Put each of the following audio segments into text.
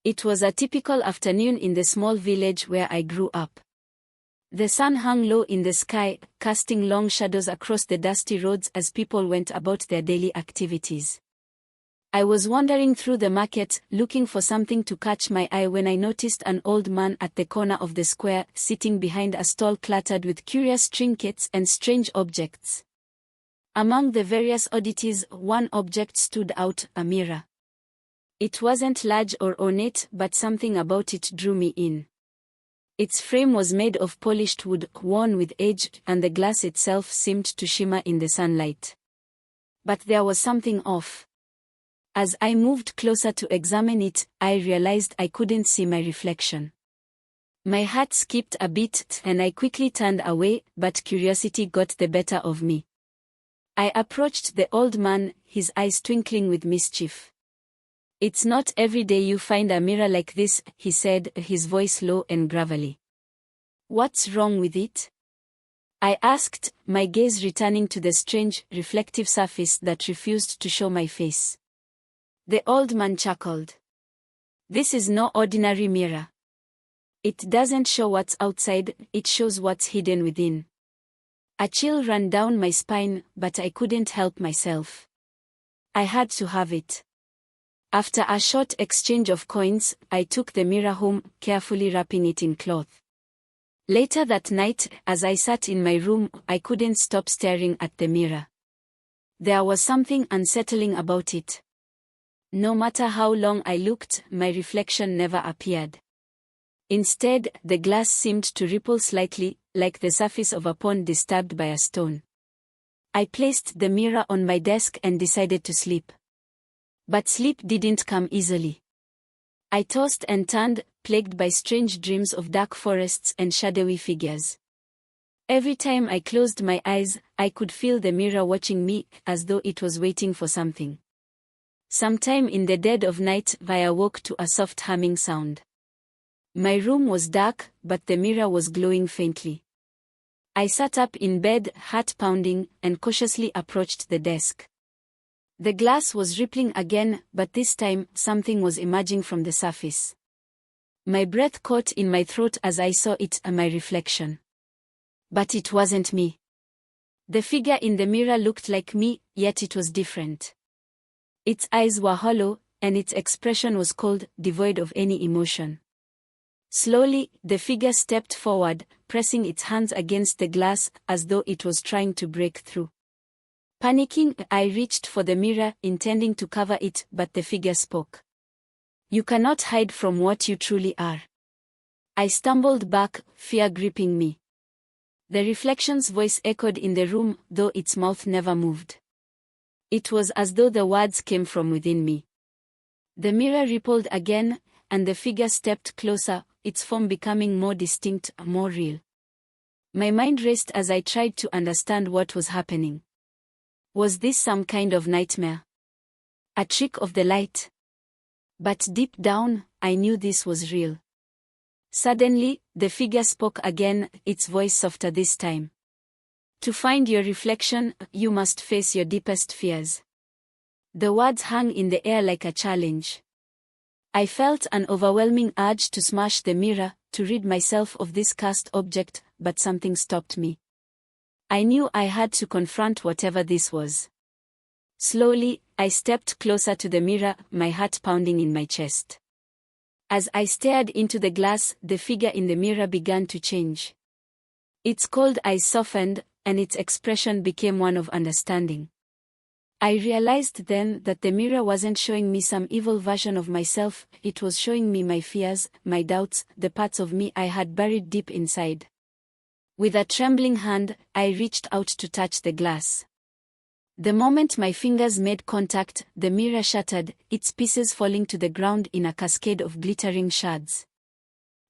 It was a typical afternoon in the small village where I grew up. The sun hung low in the sky, casting long shadows across the dusty roads as people went about their daily activities. I was wandering through the market, looking for something to catch my eye when I noticed an old man at the corner of the square, sitting behind a stall cluttered with curious trinkets and strange objects. Among the various oddities, one object stood out, a mirror. It wasn't large or ornate, but something about it drew me in. Its frame was made of polished wood, worn with age, and the glass itself seemed to shimmer in the sunlight. But there was something off. As I moved closer to examine it, I realized I couldn't see my reflection. My heart skipped a beat, and I quickly turned away, but curiosity got the better of me. I approached the old man, his eyes twinkling with mischief. "It's not every day you find a mirror like this," he said, his voice low and gravelly. "What's wrong with it?" I asked, my gaze returning to the strange, reflective surface that refused to show my face. The old man chuckled. "This is no ordinary mirror. It doesn't show what's outside, it shows what's hidden within." A chill ran down my spine, but I couldn't help myself. I had to have it. After a short exchange of coins, I took the mirror home, carefully wrapping it in cloth. Later that night, as I sat in my room, I couldn't stop staring at the mirror. There was something unsettling about it. No matter how long I looked, my reflection never appeared. Instead, the glass seemed to ripple slightly, like the surface of a pond disturbed by a stone. I placed the mirror on my desk and decided to sleep. But sleep didn't come easily. I tossed and turned, plagued by strange dreams of dark forests and shadowy figures. Every time I closed my eyes, I could feel the mirror watching me, as though it was waiting for something. Sometime in the dead of night, I awoke to a soft humming sound. My room was dark, but the mirror was glowing faintly. I sat up in bed, heart pounding, and cautiously approached the desk. The glass was rippling again, but this time, something was emerging from the surface. My breath caught in my throat as I saw it, my reflection. But it wasn't me. The figure in the mirror looked like me, yet it was different. Its eyes were hollow, and its expression was cold, devoid of any emotion. Slowly, the figure stepped forward, pressing its hands against the glass, as though it was trying to break through. Panicking, I reached for the mirror, intending to cover it, but the figure spoke. "You cannot hide from what you truly are." I stumbled back, fear gripping me. The reflection's voice echoed in the room, though its mouth never moved. It was as though the words came from within me. The mirror rippled again, and the figure stepped closer, its form becoming more distinct, more real. My mind raced as I tried to understand what was happening. Was this some kind of nightmare? A trick of the light? But deep down, I knew this was real. Suddenly, the figure spoke again, its voice softer this time. "To find your reflection, you must face your deepest fears." The words hung in the air like a challenge. I felt an overwhelming urge to smash the mirror, to rid myself of this cursed object, but something stopped me. I knew I had to confront whatever this was. Slowly, I stepped closer to the mirror, my heart pounding in my chest. As I stared into the glass, the figure in the mirror began to change. Its cold eyes softened, and its expression became one of understanding. I realized then that the mirror wasn't showing me some evil version of myself, it was showing me my fears, my doubts, the parts of me I had buried deep inside. With a trembling hand, I reached out to touch the glass. The moment my fingers made contact, the mirror shattered, its pieces falling to the ground in a cascade of glittering shards.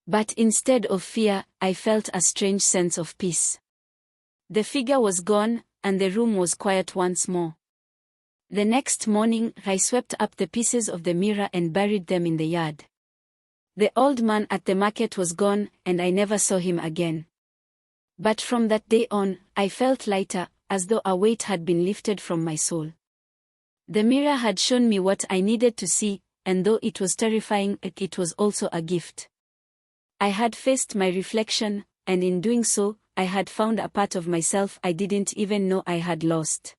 But instead of fear, I felt a strange sense of peace. The figure was gone, and the room was quiet once more. The next morning, I swept up the pieces of the mirror and buried them in the yard. The old man at the market was gone, and I never saw him again. But from that day on, I felt lighter, as though a weight had been lifted from my soul. The mirror had shown me what I needed to see, and though it was terrifying, it was also a gift. I had faced my reflection, and in doing so, I had found a part of myself I didn't even know I had lost.